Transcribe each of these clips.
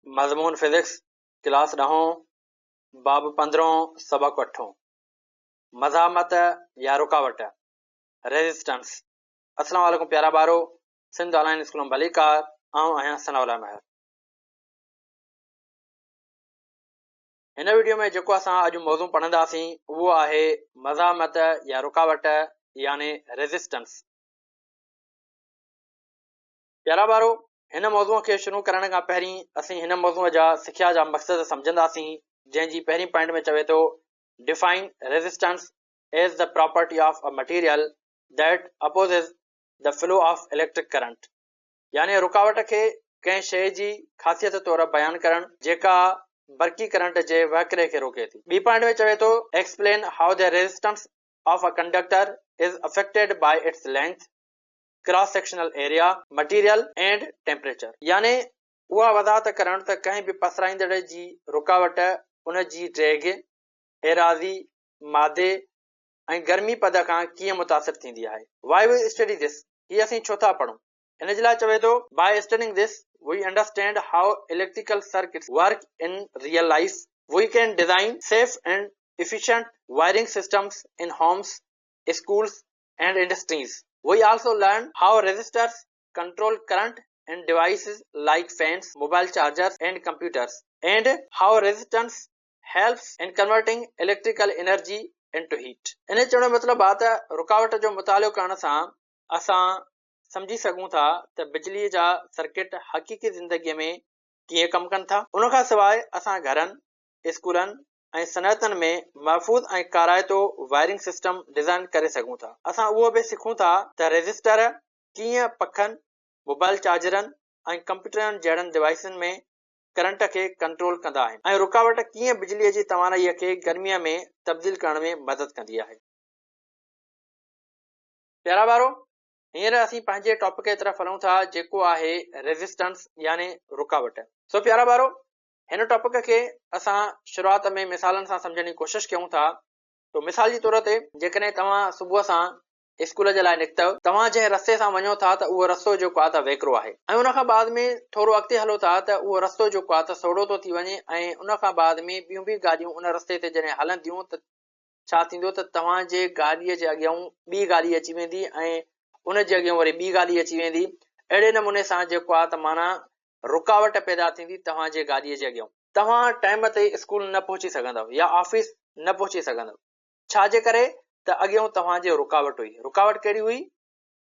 मज़मून physics class 10 बाब 15 सबक 8 मज़ामत या रुकावट रेजिस्टेंस। अस्सलाम वालेकुम प्यारा ॿारो, सिंध ऑनलाइन स्कूल में भलीकार आऊं आहियां सनाउल्लाह महर। हिन वीडियो में जेको असां अॼु मौज़ू पढ़ंदासीं उहो आहे मज़ामत या रुकावट यानी रेजिस्टेंस। प्यारा ॿारो, हिन मौज़ूअ खे शुरू करण खां पहिरीं असीं हिन मौज़ूअ जा सिख्या जा मक़सद सम्झंदासीं, जंहिंजी पहिरीं पॉइंट में चवे थो define resistance as the property of a material that opposes the flow of electric current, यानी रुकावट खे कंहिं शइ जी ख़ासियत तौर बयानु करणु जेका बरक़ी करंट जे वहकिरे खे रोके थी। ॿी पॉइंट में चवे थो explain how the resistance of a conductor is affected by its length, cross sectional area, material and temperature, यानी उहा वज़ाहत करण त कंहिं बि पसराईंदड़ जी रुकावट उन जी ड्रैग, एराज़ी, मादे ऐं गर्मी पद खां कीअं मुतासिर थींदी आहे। वाई वी स्टडी दिस, हीअ असीं छो था पढ़ूं? हिन जे लाइ चवे थो by studying this we understand how electrical circuits work in real life, we can design safe and efficient wiring systems in homes, schools and industries. We also learn how resistors control current in devices like fans, mobile chargers and computers, and how resistance helps in converting electrical energy into heat. इन चवण जो मतिलबु आहे त रुकावट जो मुतालो करण सां असां सम्झी सघूं था त बिजलीअ जा सर्किट हक़ीक़ी ज़िंदगीअ में कीअं कमु कनि था। उन खां सवाइ असां घरनि, स्कूलनि ऐं सनअतनि में महफ़ूज़ ऐं काराइतो वायरिंग सिस्टम डिज़ाइन करे सघूं था। असां उहो बि सिखूं था त रेजिस्टर कीअं पखनि, मोबाइल चार्जरनि ऐं कंप्यूटरनि जहिड़नि डिवाइसनि में करंट खे कंट्रोल कंदा आहिनि ऐं रुकावट कीअं बिजलीअ जी तवानाईअ खे गर्मीअ में तब्दील करण में मदद कंदी आहे। प्यारा ॿारो, हींअर असीं पंहिंजे टॉपिक जी तरफ़ हलूं था जेको आहे रेजिस्टेंस यानी रुकावट। सो प्यारा ॿारो, हिन टॉपिक खे असां शुरूआत में मिसालनि सां सम्झण जी कोशिशि कयूं था। तो मिसाल जे तौर ते जेकॾहिं तव्हां सुबुह सां स्कूल जे लाइ निकितव, तव्हां जंहिं रस्ते सां वञो था त उहो रस्तो जेको आहे त वेकिरो आहे ऐं उन खां बाद में थोरो अॻिते हलो था त उहो रस्तो जेको आहे त सोढ़ो थो थी वञे ऐं उन खां बाद में ॿियूं बि गाॾियूं उन रस्ते ते जॾहिं हलंदियूं त छा थींदो त तव्हांजे गाॾीअ जे अॻियां ॿी गाॾी अची वेंदी ऐं उन जे अॻियां वरी ॿी गाॾी अची वेंदी। अहिड़े नमूने सां जेको आहे त माना रुकावट पैदा थींदी तव्हांजे गाॾीअ जे अॻियां। तव्हां टाइम ते स्कूल न पहुची सघंदव या ऑफिस न पहुची सघंदव। छाजे करे? त अॻियां तव्हांजे रुकावट हुई। रुकावट कहिड़ी हुई?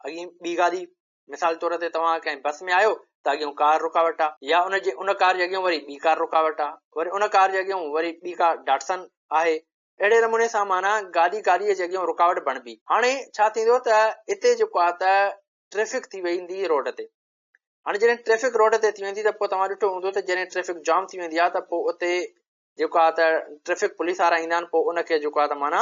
अॻियां ॿी गाॾी। मिसाल तौर ते तव्हां कंहिं बस में आयो त अॻियां कार रुकावट आहे, या उन कार जे अॻियां वरी ॿी कार रुकावट आहे, वरी उन कार जे अॻियां वरी ॿी कार डाटसन आहे। अहिड़े नमूने सां माना गाॾीअ जे अॻियां रुकावट बणिबी। हाणे छा थींदो त हिते जेको आहे त ट्रैफिक थी वेंदी रोड ते। हाणे जॾहिं ट्रैफिक रोड ते थी वेंदी त पोइ तव्हां ॾिठो हूंदो त जॾहिं ट्रैफिक जाम थी वेंदी आहे त पोइ उते जेको आहे त ट्रैफिक पुलिस वारा ईंदा आहिनि, पोइ उनखे जेको आहे त माना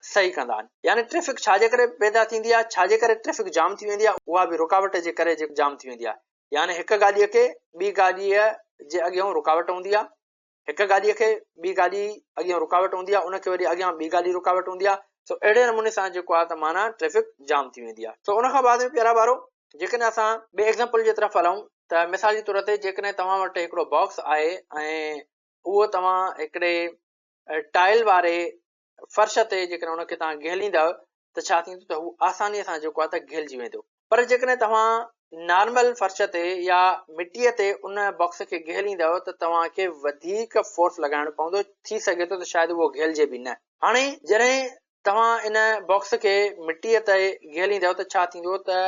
सही कंदा आहिनि। यानी ट्रैफिक छाजे करे पैदा थींदी आहे, छाजे करे ट्रैफिक जाम थी वेंदी आहे, उहा बि रुकावट जे करे जाम थी वेंदी आहे। यानी हिकु गाॾीअ खे ॿी गाॾीअ जे अॻियां रुकावट हूंदी आहे, हिकु गाॾीअ खे ॿी गाॾी अॻियां रुकावट हूंदी आहे, उनखे वरी अॻियां ॿी गाॾी रुकावट हूंदी आहे। सो अहिड़े नमूने सां जेको आहे त माना ट्रैफिक जाम थी वेंदी आहे। सो उन खां बाद में प्यारा ॿारो, जेकॾहिं असां ॿिए एग्ज़ाम्पल जे तरफ़ हलूं त मिसाल जे तौर ते जेकॾहिं तव्हां वटि हिकिड़ो बॉक्स आहे ऐं उहो तव्हां हिकिड़े टाइल वारे फर्श ते जेकॾहिं उनखे तव्हां घिलींदव त छा थींदो त हू आसानीअ सां जेको आहे त घिलजी वेंदो। पर जेकॾहिं तव्हां नॉर्मल फर्श ते या मिटीअ ते उन बॉक्स खे घिलींदव त तव्हांखे वधीक फोर्स लॻाइणो पवंदो, थी सघे थो त शायदि उहो घिलजे बि न। हाणे जॾहिं तव्हां इन बॉक्स खे मिटीअ ते घिलींदव त छा थींदो त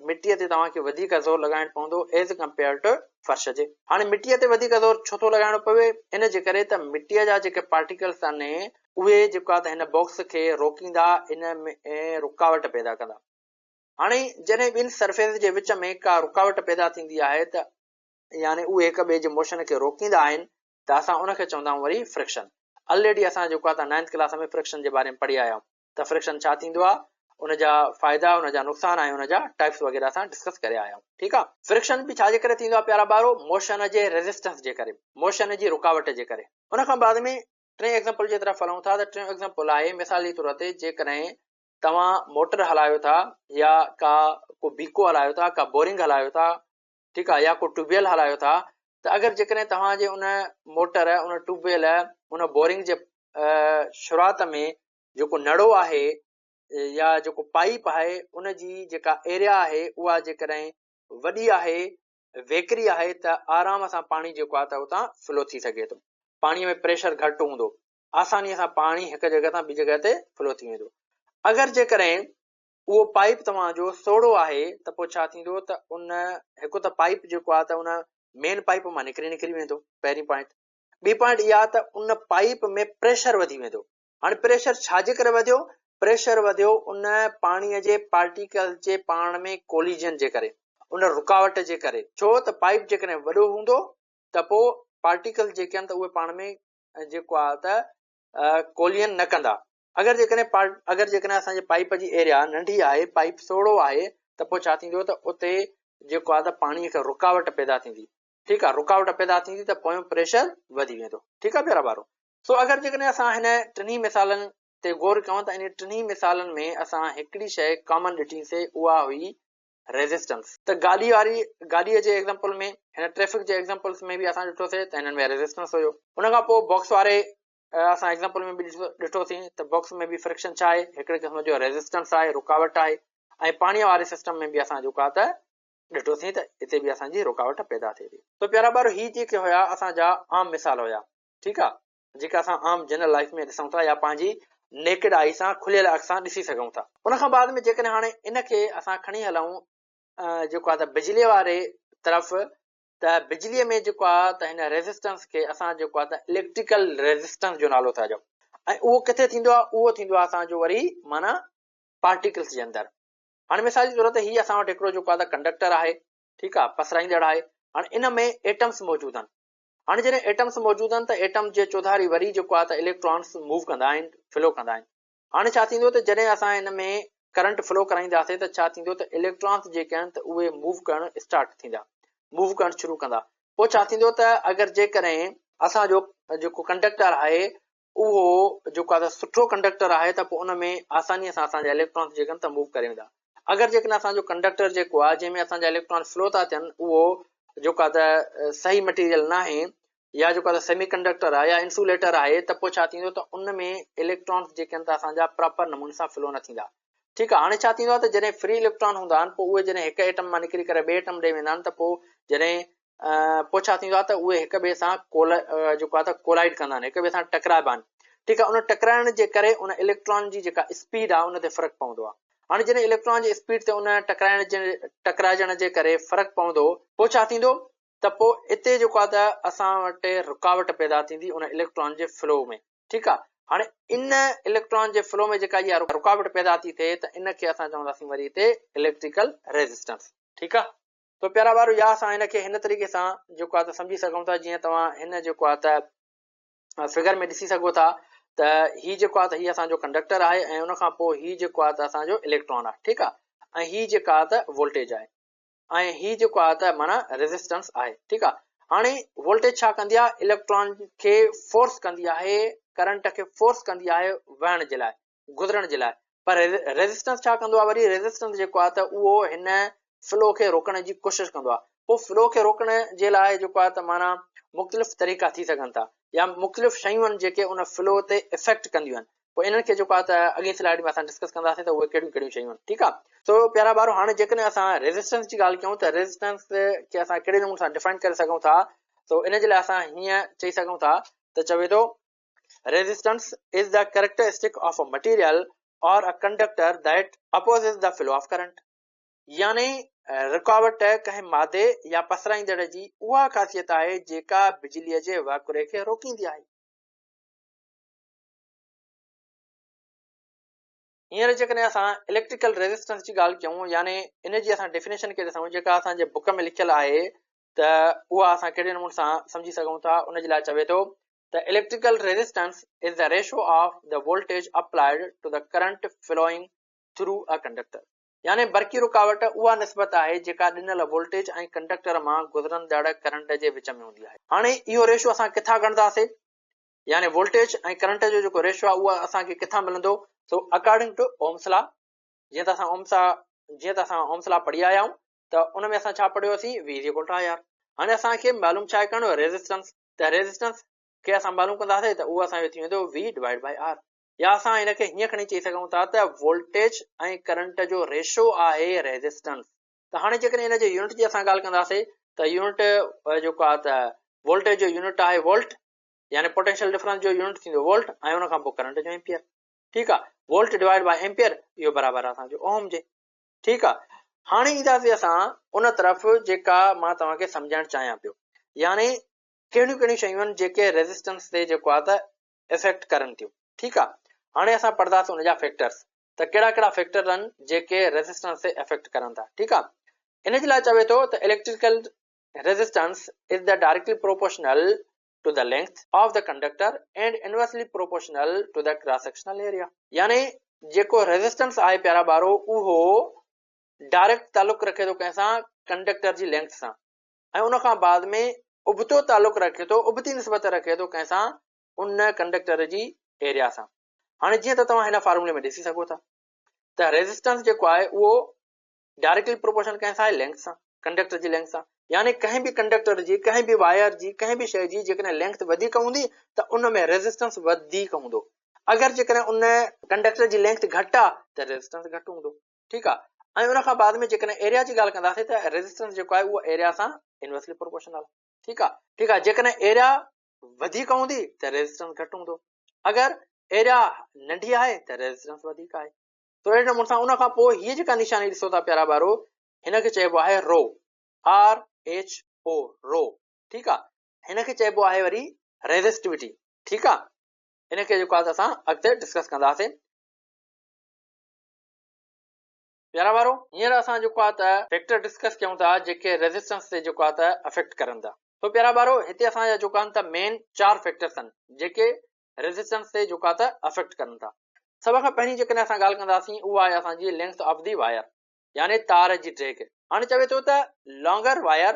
मिटीअ ते तव्हांखे वधीक ज़ोर लॻाइणो पवंदो एज़ कंपेयर टू फर्श जे। हाणे मिटीअ ते वधीक ज़ोर छो थो लॻाइणो पवे? इन जे करे त मिटीअ जा जेके पार्टिकल्स आहिनि उहे जेको आहे त हिन बॉक्स खे रोकींदा, इन में रुकावट पैदा कंदा। हाणे जॾहिं ॿिनि सरफेस जे विच में का रुकावट पैदा थींदी आहे त यानी उहे हिक ॿिए जे मोशन खे रोकींदा आहिनि त असां उनखे चवंदा आहियूं वरी फ्रिक्शन। ऑलरेडी असां जेको आहे त 9th क्लास में फ्रिक्शन जे बारे में पढ़ी आया आहियूं त फ्रिक्शन छा थींदो आहे, उनजा फ़ाइदा, उनजा नुक़सान ऐं उनजा टाइप्स वग़ैरह असां डिस्कस करे आया आहियूं। ठीकु आहे। फ्रिक्शन बि छाजे करे थींदो आहे प्यारा ॿारो? मोशन जे रेजिस्टेंस जे करे, मोशन जी रुकावट जे करे। उन खां बाद में टे एग्ज़ाम्पल जे तरफ़ हलूं था त टे एग्ज़ाम्पल आहे मिसाल जे तौर ते जेकॾहिं तव्हां मोटर हलायो था या को बीको हलायो था, का बोरिंग हलायो था, ठीकु आहे, या को ट्यूबवेल हलायो था, त अगरि जेकॾहिं तव्हांजे उन मोटर उन ट्यूबवेल उन बोरिंग जे शुरूआत में जेको नड़ो आहे या जेको पाइप आहे उन जी जेका एरिया आहे उहा जेकॾहिं वॾी आहे वेकरी आहे त आराम सां पाणी जेको आहे त उतां फ्लो थी सघे थो। पाणीअ में प्रेशर घटि हूंदो, आसानीअ सां पाणी हिकु जॻह तां ॿी जॻह ते फ्लो थी वेंदो। अगरि जेकॾहिं उहो पाइप तव्हांजो सोढ़ो आहे त पोइ छा थींदो त उन हिकु त पाइप जेको आहे त उन मेन पाइप मां निकिरी वेंदो, पहिरीं पॉइंट। ॿी पॉइंट इहा त उन पाइप में प्रेशर वधी वेंदो। हाणे प्रेशर छाजे करे वधियो? प्रेशर वधियो उन पाणीअ जे पार्टिकल जे पाण में कोलिजन जे करे, उन रुकावट जे करे। छो त पाइप जेकॾहिं वॾो हूंदो त पोइ पार्टिकल जेके आहिनि त उहे पाण में जेको आहे त कोलिजन न कंदा। अगरि जेकॾहिं असांजे पाइप जी एरिया नंढी आहे, पाइप सोढ़ो आहे, त पोइ छा थींदो त उते जेको आहे त पाणीअ खे रुकावट पैदा थींदी। ठीकु आहे, रुकावट पैदा थींदी त पोयों प्रेशर वधी वेंदो। ठीकु आहे प्यारा ॿारो। सो अगरि जेकॾहिं असां हिन टिनी मिसालनि ते गौर कयूं त इन टिनी मिसालनि में असां हिकिड़ी शइ कॉमन ॾिठीसीं, उहा हुई रेज़िस्टेंस। त गाॾीअ जे एग्ज़ाम्पल में, हिन ट्रैफिक जे एग्ज़ाम्पल्स में बि असां ॾिठोसीं त हिननि में रेज़िस्टेंस हुयो। उन खां पोइ बॉक्स वारे असां एग्ज़ाम्पल में बि ॾिठोसीं त बॉक्स में बि फ्रिक्शन छा आहे, हिकिड़े क़िस्म जो रेज़िस्टेंस आहे, रुकावट आहे। ऐं पाणीअ वारे सिस्टम में बि असां जेको आहे त ॾिठोसीं त हिते बि असांजी रुकावट पैदा थिए थी। त प्यारा ॿार, ही जेके हुया असांजा आम मिसाल हुया, ठीकु आहे, जेका असां आम जनरल लाइफ में ॾिसूं था या पंहिंजी नेकेड आई सां खुलियल अख सां ॾिसी सघूं था। उन खां बाद में जेकॾहिं हाणे इनखे असां खणी हलूं जेको आहे त बिजलीअ वारे तरफ़, त बिजलीअ में जेको आहे त हिन रेज़िस्टेंस खे असां जेको आहे त इलेक्ट्रिकल रेज़िस्टेंस जो नालो था ॾियूं। ऐं उहो किथे थींदो आहे? उहो थींदो आहे असांजो वरी माना पार्टिकल्स जे अंदरि। हाणे मिसाल जी ज़रूरत ही असां वटि हिकिड़ो जेको आहे त कंडक्टर आहे, ठीकु आहे, पसराईंदड़ आहे। हाणे इन में एटम्स मौजूदु आहिनि। हाणे जॾहिं एटम्स मौजूदु आहिनि त एटम जे चौधारी वरी जेको आहे त इलेक्ट्रॉन्स मूव कंदा आहिनि, फ्लो कंदा आहिनि। हाणे छा थींदो त जॾहिं असां हिन में करंट फ्लो कराईंदासीं त छा थींदो त इलेक्ट्रॉन्स जेके आहिनि त उहे मूव करणु स्टार्ट थींदा, मूव करणु शुरू कंदा। पोइ छा थींदो त अगरि जेकॾहिं असांजो जेको कंडक्टर आहे उहो जेको आहे त सुठो कंडक्टर आहे त पोइ उन में आसानीअ सां असांजा इलेक्ट्रॉन्स जेके आहिनि त मूव करे वेंदा। अगरि जेकॾहिं असांजो कंडक्टर जेको आहे जंहिंमें असांजा इलेक्ट्रॉन फ्लो था थियनि उहो जेको आहे त सही मटीरियल न आहे, या जेको आहे त सेमी कंडक्टर आहे या इंसुलेटर आहे, त पोइ छा थींदो त उन में इलेक्ट्रॉन्स जेके आहिनि त असांजा प्रॉपर नमूने सां फ्लो न थींदा। ठीकु आहे। हाणे छा थींदो आहे त जॾहिं फ्री इलेक्ट्रॉन हूंदा आहिनि पोइ उहे जॾहिं हिकु एटम मां निकिरी करे ॿिए एटम ॾे वेंदा आहिनि त पोइ जॾहिं पोइ छा थींदो आहे त उहे हिक ॿिए सां जेको आहे त कोलाइड कंदा आहिनि, हिक ॿिए सां टकराइबा आहिनि। ठीकु आहे। उन टकराइण जे करे उन इलेक्ट्रॉन जी जेका स्पीड आहे उन ते फ़र्क़ु पवंदो आहे। हाणे जॾहिं इलेक्ट्रॉन जी स्पीड ते उन टकराइजण जे करे फ़र्क़ु पवंदो, पोइ छा थींदो त पोइ हिते जेको आहे त असां वटि रुकावट पैदा थींदी उन इलेक्ट्रॉन जे फ्लो में। ठीकु आहे। हाणे इन इलेक्ट्रॉन जे फ्लो में जेका इहा रुकावट पैदा थी थिए त इनखे असां चवंदासीं वरी हिते इलेक्ट्रिकल रेज़िस्टेंस। ठीकु आहे। तो प्यारा ॿारो, या असां हिनखे हिन तरीक़े सां जेको आहे त सम्झी सघूं था, जीअं तव्हां हिन जेको आहे त फिगर में ॾिसी सघो था त ही जेको आहे त ही असांजो कंडक्टर आहे ऐं उन खां पोइ ही जेको आहे त असांजो इलेक्ट्रॉन आहे। ठीकु आहे। ऐं ही जेका आहे त वोल्टेज आहे ऐं ही जेको आहे त माना रेज़िस्टेंस आहे। ठीकु आहे। हाणे वोल्टेज छा कंदी आहे? इलेक्ट्रॉन खे फोर्स कंदी आहे, करंट खे फोर्स कंदी आहे वहण जे लाइ, गुज़रण जे लाइ। पर रेज़िस्टेंस छा कंदो आहे? वरी रेज़िस्टेंस जेको आहे त उहो हिन फ्लो खे रोकण जी कोशिशि कंदो आहे। पोइ फ्लो खे रोकण जे लाइ जेको आहे त माना मुख़्तलिफ़ तरीक़ा थी सघनि था, या मुख़्तलिफ़ शयूं आहिनि जेके उन फ्लो ते इफेक्ट कंदियूं आहिनि। पोइ इन्हनि खे जेको आहे त अॻे स्लाइड में असां डिस्कस कंदासीं त उहे कहिड़ियूं कहिड़ियूं शयूं आहिनि। ठीकु आहे। सो प्यारा ॿारो, हाणे जेकॾहिं असां रेज़िस्टेंस जी ॻाल्हि कयूं त रेज़िस्टेंस खे असां कहिड़े नमूने सां डिफाइन करे सघूं था। सो इन जे लाइ असां हीअं चई सघूं था त चवे थो, resistance is the characteristic of a material or a conductor that opposes the flow of current. यानी रुकावट कंहिं मादे या पसराईंदड़ जी उहा ख़ासियत आहे जेका बिजलीअ जे वाकुरे खे रोकींदी आहे। हींअर जेकॾहिं असां इलेक्ट्रिकल रेज़िस्टेंस जी ॻाल्हि कयूं, यानी इन जी असां डेफिनेशन खे ॾिसूं जेका असांजे बुक में लिखियल आहे, त उहा असां कहिड़े नमूने सां सम्झी सघूं था। उन जे लाइ चवे थो त electrical resistance is the ratio of the voltage applied to the current flowing through a conductor. यानी बरक़ी रुकावट उहा निस्बत आहे जेका ॾिनल वोल्टेज ऐं कंडक्टर मां गुज़रंदड़ करंट जे विच में हूंदी आहे। हाणे इहो रेशियो असां किथां कढंदासीं? यानी वोल्टेज ऐं करंट जो जेको रेशियो आहे उहा असांखे किथां मिलंदो? So according to Ohm's law, जीअं त असां ओम्स लॉ पढ़ी आया आहियूं, त उन में असां छा पढ़ियोसीं? V = IR। हाणे असांखे मालूम छा करणो आहे, रेज़िस्टेंस। त रेज़िस्टेंस खे असां मालूम कंदासीं त उहो असांजो थी वेंदो V डिवाइड बाय R। या असां हिनखे हीअं खणी चई सघूं था त वोल्टेज ऐं करंट जो रेशो आहे रेज़िस्टेंस। त हाणे जेकॾहिं हिन जे यूनिट जी असां ॻाल्हि कंदासीं त यूनिट जेको आहे त वोल्टेज जो यूनिट आहे वोल्ट, यानी पोटेंशियल डिफरेंस जो यूनिट थींदो वोल्ट, ऐं उन खां पोइ करंट जो एम्पियर। ठीकु आहे, वोल्ट डिवाइड बाय एम्पियर इहो बराबरि आहे असांजो ओम जे। ठीकु आहे, हाणे ईंदासीं असां उन तरफ़ जेका मां तव्हांखे सम्झाइणु चाहियां पियो, यानी कहिड़ियूं कहिड़ियूं शयूं आहिनि जेके रेज़िस्टेंस ते जेको आहे त इफेक्ट करनि थियूं। ठीकु आहे, हाणे असां पढ़ंदासीं उनजा फैक्टर्स, त कहिड़ा कहिड़ा फैक्टर आहिनि जेके रेज़िस्टेंस ते इफेक्ट करनि था। ठीकु आहे, इन जे लाइ चवे थो त electrical resistance is the directly proportional to the length of the conductor and inversely proportional to the cross sectional area। यानी जेको रेज़िस्टेंस आहे प्यारा ॿारो उहो डायरेक्ट तालुक रखे थो कंहिंसां कंडक्टर जी लेंथ सां, ऐं उन खां बाद में उबतो तालुक रखे थो, उबती निस्बत रखे थो कंहिंसां उन कंडक्टर जी एरिया सां। हाणे जीअं त तव्हां हिन फार्मूले में ॾिसी सघो था त रेज़िस्टेंस जेको आहे उहो डायरेक्टली प्रोपोर्शनल कंहिंसां आहे, लेंथ सां, कंडक्टर जी लेंथ सां। यानी कंहिं बि कंडक्टर जी, कंहिं बि वायर जी, कंहिं बि शइ जी जेकॾहिं लेंथ वधीक हूंदी त उन में रेज़िस्टेंस वधीक हूंदो। अगरि जेकॾहिं उन कंडक्टर जी लेंथ घटि आहे त रेज़िस्टेंस घटि हूंदो। ठीकु आहे, ऐं उन खां बाद में जेकॾहिं एरिया जी ॻाल्हि कंदासीं त रेज़िस्टेंस जेको आहे उहो एरिया सां इनवर्सली प्रोपोर्शनल। ठीकु आहे, ठीकु आहे, जेकॾहिं एरिया वधीक हूंदी त रेज़िस्टेंस घटि हूंदो, अगरि एरिया नंढी आहे त रेज़िस्टेंस वधीक आहे। तो अहिड़े नमूने सां उन खां पोइ हीअ जेका निशानी ॾिसो था प्यारा ॿारो, हिनखे चइबो आहे रो, RHO, रो। ठीकु आहे, हिनखे चइबो आहे वरी रेज़िस्टिविटी। ठीकु आहे, हिनखे जेको आहे असां अॻिते डिस्कस कंदासीं। प्यारा ॿारो, हींअर असां जेको आहे त फैक्टर डिस्कस कयूं था जेके रेज़िस्टेंस ते जेको आहे त अफेक्ट करनि था। तो प्यारा ॿारो, हिते असांजा जेको आहिनि त मेन 4 फैक्टर्स आहिनि जेके रेज़िस्टेंस ते जेको आहे त अफेक्ट करनि था। सभ खां पहिरीं जेकॾहिं असां ॻाल्हि कंदासीं उहा आहे असांजी लेंथ ऑफ दी वायर, यानी तार जी ड्रैग। हाणे चवे थो त लॉन्गर वायर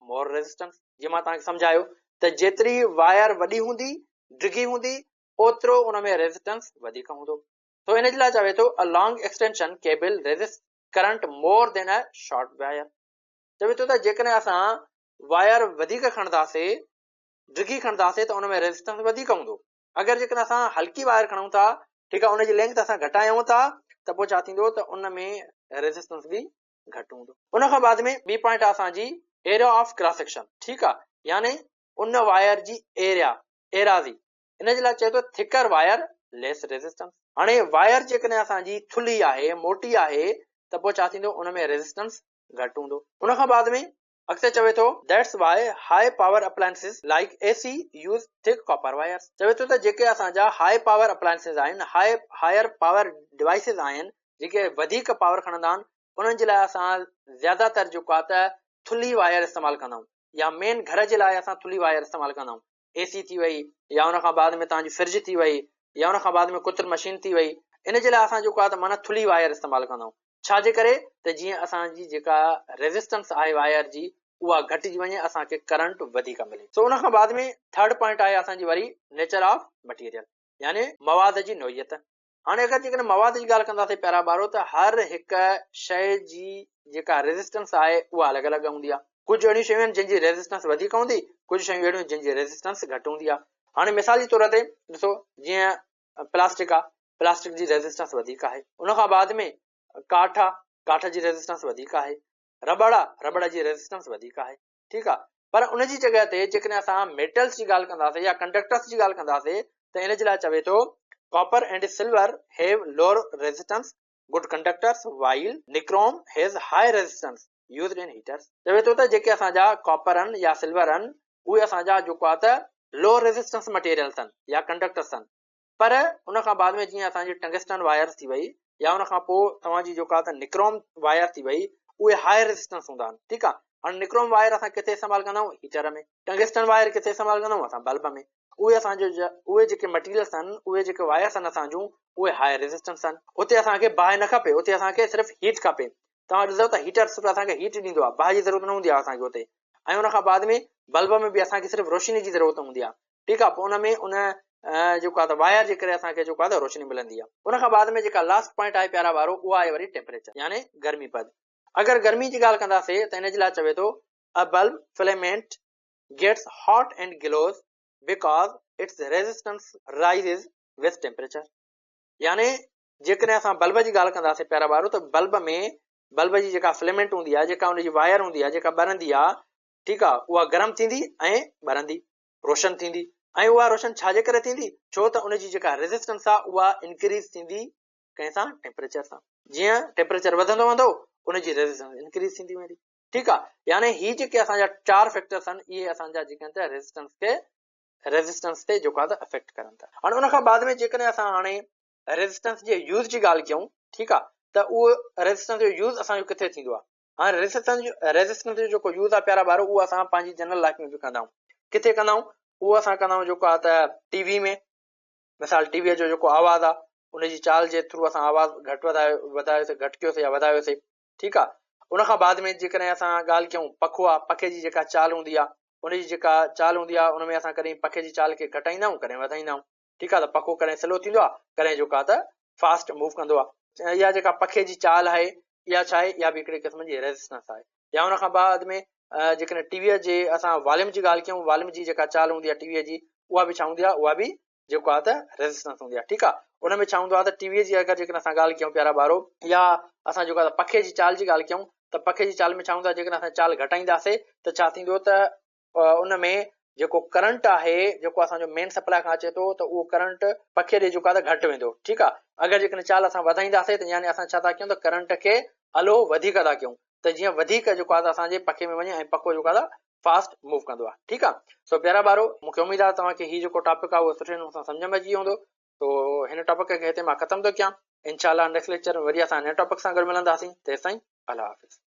मोर रेज़िस्टेंस। जीअं मां तव्हांखे सम्झायो त जेतिरी वायर वॾी हूंदी, डिघी हूंदी, ओतिरो उन में रेज़िस्टेंस वधीक हूंदो। तो इन जे लाइ चवे थो a long extension cable resist current more than a short wire. चवे थो त जेकॾहिं असां वायर वधीक खणंदासीं, डिघी खणंदासीं त उन में रेज़िस्टेंस वधीक हूंदो। अगरि जेकॾहिं असां हल्की वायर खणूं था, ठीकु आहे, उनजी लेंथ असां घटायूं था त पोइ छा थींदो त उन में रेज़िस्टेंस बि घटि हूंदो। उन खां बाद में ॿी पॉइंट आहे असांजी एरिया ऑफ क्रॉस सेक्शन। ठीकु आहे, यानी उन वायर जी एराज़ी। इन जे लाइ चए थो थिकर वायर लेस रेज़िस्टेंस। हाणे वायर जेकॾहिं असांजी थुल्ही आहे, मोटी आहे, त पोइ छा थींदो, उन में रेज़िस्टेंस घटि हूंदो। उन खां बाद में अक्सर चवे थो that's why high power appliances like AC use thick copper wires. चवे थो त जेके असांजा हाई पावर अप्लायंसिस आहिनि, हायर पावर डिवाइसिस आहिनि, जेके वधीक पावर खणंदा आहिनि, उन्हनि जे लाइ असां ज़्यादातर जेको आहे त थुल्ही वायर इस्तेमालु कंदा आहियूं, या मेन घर जे लाइ असां थुल्ही वायर इस्तेमालु कंदा आहियूं। AC थी वई, या उन खां बाद में तव्हांजी फ्रिज थी वई, या उन खां बाद में कुतर मशीन थी वई, इन जे लाइ असां जेको आहे त माना थुल्ही वायर इस्तेमालु कंदा आहियूं। छाजे करे त जीअं असांजी जेका रेज़िस्टेंस आहे वायर जी उहा घटिजी वञे, असांखे करंट वधीक मिले। सो उन खां बाद में थर्ड पॉइंट आहे असांजी वरी नेचर ऑफ मटीरियल, यानी मवाद जी नोयत। हाणे अगरि जेकॾहिं मवाद जी ॻाल्हि कंदासीं प्यारा ॿारो, त हर हिकु शइ जी जेका रेज़िस्टेंस आहे उहा अलॻि अलॻि हूंदी आहे। कुझु अहिड़ियूं शयूं आहिनि जंहिंजी रेज़िस्टेंस वधीक हूंदी, कुझु शयूं अहिड़ियूं जंहिंजी रेज़िस्टेंस घटि हूंदी आहे। हाणे मिसाल जे तौर ते ॾिसो, जीअं प्लास्टिक आहे, प्लास्टिक जी रेज़िस्टेंस वधीक आहे। उन खां बाद में काठ आहे, काठ जी रेज़िस्टेंस वधीक आहे। रबड़ आहे, रबड़ जी रेज़िस्टेंस वधीक आहे। ठीकु आहे, पर उन जी जॻह ते जेकॾहिं असां मेटल्स जी ॻाल्हि कंदासीं या कंडक्टर्स जी ॻाल्हि कंदासीं त इन जे लाइ चवे थो copper and silver have lower resistance good conductors while nichrome has high resistance used in heaters. चवे थो त जेके असांजा कॉपर आहिनि या सिल्वर आहिनि, उहे असांजा जेको आहे त लो रेज़िस्टेंस मटीरियल्स आहिनि या कंडक्टर्स आहिनि। पर उन खां बाद में जीअं असांजी टंगस्टन वायर्स थी वई, या उन खां पोइ तव्हांजी जेको आहे त निक्रोम वायर थी वई, उहे हाई रेज़िस्टेंस हूंदा आहिनि। ठीकु आहे, हाणे निक्रोम वायर असां किथे इस्तेमालु कंदा आहियूं, हीटर में। टंगस्टन वायर किथे इस्तेमालु कंदा आहियूं, असां बल्ब में। उहे असांजो उहे जेके मटीरियल्स आहिनि, उहे जेके वायर्स आहिनि असां जूं, उहे हाई रेज़िस्टेंस आहिनि। उते असांखे बाहि न खपे, उते असांखे सिर्फ़ु हीट खपे। तव्हां ॾिसो त हीटर सिर्फ़ु असांखे हीट ॾींदो आहे, बाहि जी ज़रूरत न हूंदी आहे असांखे उते। ऐं उन खां बाद में बल्ब में बि असांखे सिर्फ़ु रोशनी जी ज़रूरत हूंदी आहे। ठीकु आहे, पोइ उन में उन जेको आहे त वायर जे करे असांखे जेको आहे त रोशनी मिलंदी आहे। उन खां बाद में जेका लास्ट पॉइंट आहे प्यारा वारो, उहा आहे वरी टेम्परेचर, यानी गर्मी पद। अगरि गर्मी जी ॻाल्हि कंदासीं त इन जे लाइ चवे थो a bulb filament gets hot and glows because its resistance rises with temperature. यानी जेकॾहिं असां बल्ब जी ॻाल्हि कंदासीं प्यारा ॿारो त बल्ब जी जेका फिलेमेंट हूंदी आहे, जेका हुनजी वायर हूंदी आहे, जेका ॿरंदी आहे, ठीकु आहे, उहा गरम थींदी ऐं ॿरंदी, रोशन थींदी। ऐं उहा रोशन छाजे करे थींदी? छो त उनजी जेका रेज़िस्टेंस आहे उहा इंक्रीज़ थींदी कंहिं सां? टेम्परेचर सां। जीअं टेम्परेचर वधंदो वेंदो उनजी रेज़िस्टेंस इंक्रीज़ थींदी वेंदी। ठीकु आहे, यानी ही जेके असांजा 4 फैक्टर्स आहिनि इहे असांजा जेके आहिनि रेज़िस्टेंस ते जेको आहे त अफेक्ट करनि था। हाणे उन खां बाद में जेकॾहिं असां हाणे रेज़िस्टेंस जे यूज़ जी ॻाल्हि कयूं, ठीकु आहे, त उहो रेज़िस्टेंस जो यूज़ असांजो किथे थींदो आहे? हाणे रेज़िस्टेंस जो जेको यूज़ आहे प्यारा ॿारो उहो असां पंहिंजी जनरल लाइफ में बि कंदा आहियूं। किथे कंदा आहियूं? उहो असां कंदा आहियूं जेको आहे त टीवी में। मिसाल टीवीअ जो जेको आवाज़ु आहे उनजी चाल जे थ्रू असां आवाज़ु घटि वधायोसीं, घटि कयोसीं या वधायोसीं, ठीकु आहे। उन खां बाद में जेकॾहिं असां ॻाल्हि कयूं पखो आहे, पखे जी जेका चाल हूंदी आहे, उनजी जेका चाल हूंदी आहे उनमें असां कॾहिं पखे जी चाल खे घटाईंदा आहियूं, कॾहिं वधाईंदा आहियूं, ठीकु आहे। त पखो कॾहिं स्लो थींदो आहे, कॾहिं जेको आहे त फास्ट मूव कंदो आहे। इहा जेका पखे जी चाल आहे इहा छा आहे? इहा बि हिकिड़े क़िस्म जी रेज़िस्टेंस आहे। या उन खां बाद में जेकॾहिं टीवीअ जे असां वॉल्यूम जी ॻाल्हि कयूं, वॉल्यूम जी जेका चाल हूंदी आहे टीवीअ जी, उहा बि छा हूंदी आहे? उहा बि जेको आहे त रेज़िस्टेंस हूंदी आहे, ठीकु आहे। उन में छा हूंदो आहे त टीवीअ जी अगरि जेकॾहिं असां ॻाल्हि कयूं प्यारा ॿारो, या असां जेको आहे पखे जी चाल जी ॻाल्हि कयूं, त पखे जी चाल में छा हूंदो आहे? जेकॾहिं असां चाल घटाईंदासीं त छा थींदो? त उन में जेको करंट आहे जेको असांजो मेन सप्लाई खां अचे थो त उहो करंट पखे ॾे जेको आहे त घटि वेंदो, ठीकु आहे। अगरि जेकॾहिं चाल असां वधाईंदासीं त यानी असां छा था कयूं? त करंट खे हलो वधीक था कयूं, त जीअं वधीक जेको आहे त असांजे पखे में वञे ऐं पखो जेको आहे त फास्ट मूव कंदो आहे, ठीकु आहे। सो प्यारा ॿारो, मूंखे उमेद आहे तव्हांखे हीउ जेको टॉपिक आहे उहो सुठे नमूने सां सम्झ में अची वियो हूंदो। तो हिन टॉपिक खे हिते मां ख़तमु थो कयां। इंशाल्लाह नेक्स्ट लेक्चर में वरी असां नए टॉपिक सां गॾु मिलंदासीं। तेसिताईं अल्लाह हाफ़िज़।